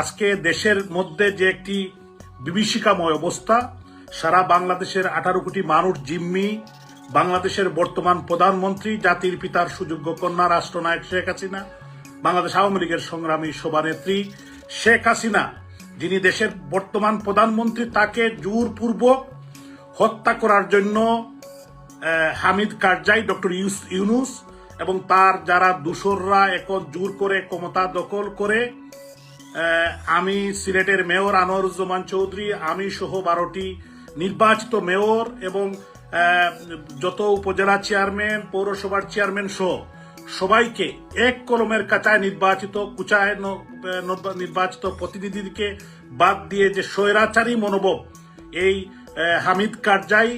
আজকে দেশের মধ্যে যে একটি বিভীষিকাময় অবস্থা, সারা বাংলাদেশের 18 কোটি মানুষ জিম্মি, বাংলাদেশের বর্তমান প্রধানমন্ত্রী জাতির পিতার সুযোগ্য কন্যা রাষ্ট্রনায়ক শেখ হাসিনা, বাংলাদেশ আওয়ামী লীগের সংগ্রামী সভানেত্রী শেখ হাসিনা, যিনি দেশের বর্তমান প্রধানমন্ত্রী, তাকে জোরপূর্বক হত্যা করার জন্য হামিদ কারজাই, ডক্টর ইউনূস এবং তার যারা দূষররা এখন জোর করে ক্ষমতা দখল করে, আমি সিলেটের মেয়র আনোয়ারুজ্জামান চৌধুরী, আমি সহ 12টি নির্বাচিত মেয়র এবং যত উপজেলা চেয়ারম্যান, পৌরসভার চেয়ারম্যান সহ সবাইকে এক কলমের কাঁচায় নির্বাচিত প্রতিনিধিকে বাদ দিয়ে যে স্বৈরাচারী মনোভাব এই হামিদ কারজাই,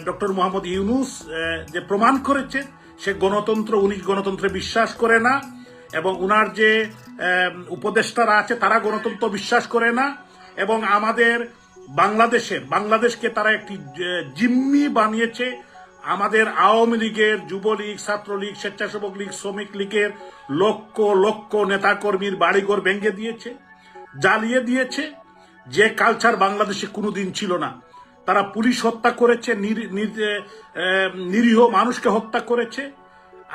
ডক্টর মোহাম্মদ ইউনূস যে প্রমাণ করেছে, সে উনি গণতন্ত্রে বিশ্বাস করে না এবং উনার যে উপদেষ্টারা আছে তারা গণতন্ত্র বিশ্বাস করে না এবং আমাদের বাংলাদেশকে তারা একটি জিম্মি বানিয়েছে। আমাদের আওয়ামী লীগের, যুবলীগ, ছাত্রলীগ, স্বেচ্ছাসেবক লীগ, শ্রমিক লীগের লক্ষ লক্ষ নেতাকর্মীর বাড়িঘর ভেঙে দিয়েছে, জ্বালিয়ে দিয়েছে, যে কালচার বাংলাদেশে কোনোদিন ছিল না। তারা পুলিশ হত্যা করেছে, নিরীহ মানুষকে হত্যা করেছে।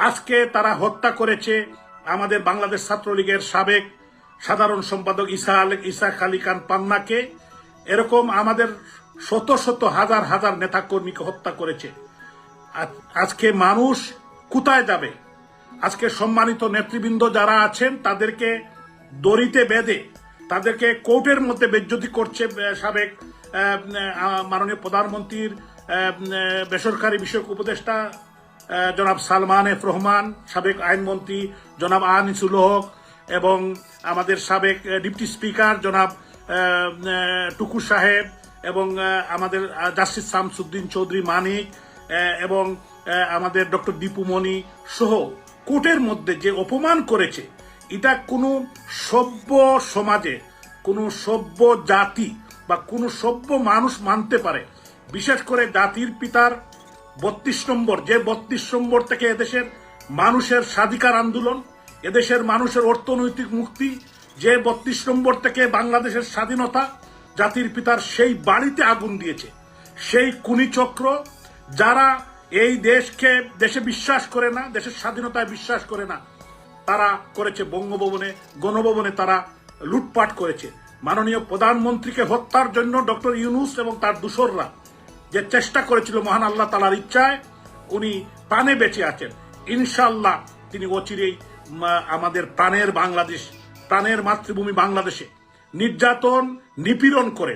আজকে তারা হত্যা করেছে আমাদের বাংলাদেশ ছাত্রলীগের সাবেক সাধারণ সম্পাদক ইসাক আলী খান পান্নাকে। এরকম আমাদের শত শত হাজার হাজার নেতাকর্মীকে হত্যা করেছে। আজকে মানুষ কোথায় যাবে? আজকে সম্মানিত নেতৃবৃন্দ যারা আছেন তাদেরকে দড়িতে বেঁধে তাদেরকে কোর্টের মধ্যে বেজ্জতি করছে সাবেক মাননীয় প্রধানমন্ত্রীর বেসরকারি বিষয়ক উপদেষ্টা জনাব সালমান এফ রহমান, সাবেক আইনমন্ত্রী জনাব আনিসুল হক এবং আমাদের সাবেক ডিপটি স্পিকার জনাব টুকু সাহেব এবং আমাদের জাস্টিস শামসুদ্দিন চৌধুরী মানিক এবং আমাদের ডক্টর দীপুমণি সহ কোর্টের মধ্যে যে অপমান করেছে, এটা কোনো সভ্য সমাজে, কোনো সভ্য জাতি বা কোনো সভ্য মানুষ মানতে পারে? বিশেষ করে জাতির পিতার 32 নম্বর, যে 32 নম্বর থেকে এদেশের মানুষের স্বাধিকার আন্দোলন, এদেশের মানুষের অর্থনৈতিক মুক্তি, যে 32 নম্বর থেকে বাংলাদেশের স্বাধীনতা, জাতির পিতার সেই বাড়িতে আগুন দিয়েছে সেই খুনি চক্র, যারা এই দেশে বিশ্বাস করে না, দেশের স্বাধীনতায় বিশ্বাস করে না, তারা করেছে বঙ্গভবনে, গণভবনে তারা লুটপাট করেছে। মাননীয় প্রধানমন্ত্রীকে হত্যার জন্য ডক্টর ইউনূস এবং তার দূষররা যে চেষ্টা করেছিল, মহান আল্লাহ তাআলার ইচ্ছায় উনি প্রাণে বেঁচে আছেন। ইনশাআল্লাহ তিনি অচিরেই আমাদের প্রাণের বাংলাদেশ, প্রাণের মাতৃভূমি বাংলাদেশে নির্যাতন, নিপীড়ন করে,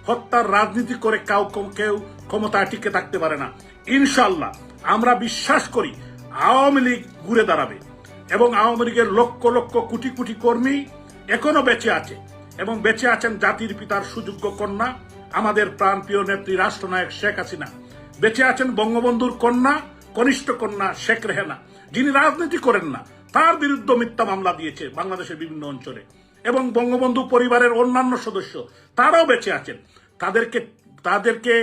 হত্যার রাজনীতি করে কেউ ক্ষমতায় টিকে থাকতে পারে না। ইনশাআল্লাহ আমরা বিশ্বাস করি আওয়ামী লীগ ঘুরে দাঁড়াবে এবং আওয়ামী লীগের লক্ষ লক্ষ কোটি কোটি কর্মী এখনো বেঁচে আছে এবং বেঁচে আছেন জাতির পিতার সুযোগ্য কন্যা, আমাদের প্রাণপ্রিয় নেত্রী রাষ্ট্রনায়ক শেখ হাসিনা। বেঁচে আছেন বঙ্গবন্ধুর কন্যা, কনিষ্ঠ কন্যা শেখ রেহানা, যিনি রাজনীতি করেন না, তার বিরুদ্ধে মিথ্যা মামলা দিয়েছে বাংলাদেশের বিভিন্ন অঞ্চলে, এবং বঙ্গবন্ধু পরিবারের অন্যান্য সদস্য তারাও বেঁচে আছেন। তাদেরকে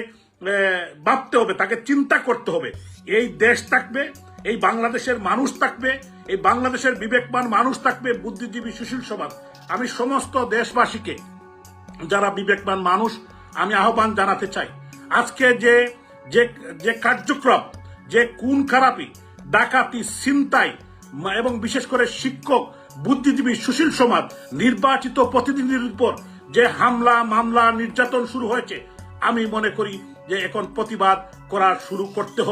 ভাবতে হবে, তাকে চিন্তা করতে হবে। এই দেশ থাকবে, এই বাংলাদেশের মানুষ থাকবে, এই বাংলাদেশের বিবেকবান মানুষ থাকবে, বুদ্ধিজীবী সুশীল সমাজ। আমি সমস্ত দেশবাসীকে, যারা বিবেকবান মানুষ, আমি আহ্বান জানাতে চাই, আজকে যে কার্যক্রম, যে খুন খারাপি, ডাকাতি, ছিনতাই এবং বিশেষ করে শিক্ষক, বুদ্ধিজীবী সুশীল সমাজ, নির্বাচিত প্রতিনিধির উপর যে হামলা, মামলা, নির্যাতন শুরু হয়েছে, আমি মনে করি যে এখন প্রতিবাদ করা শুরু করতে হবে।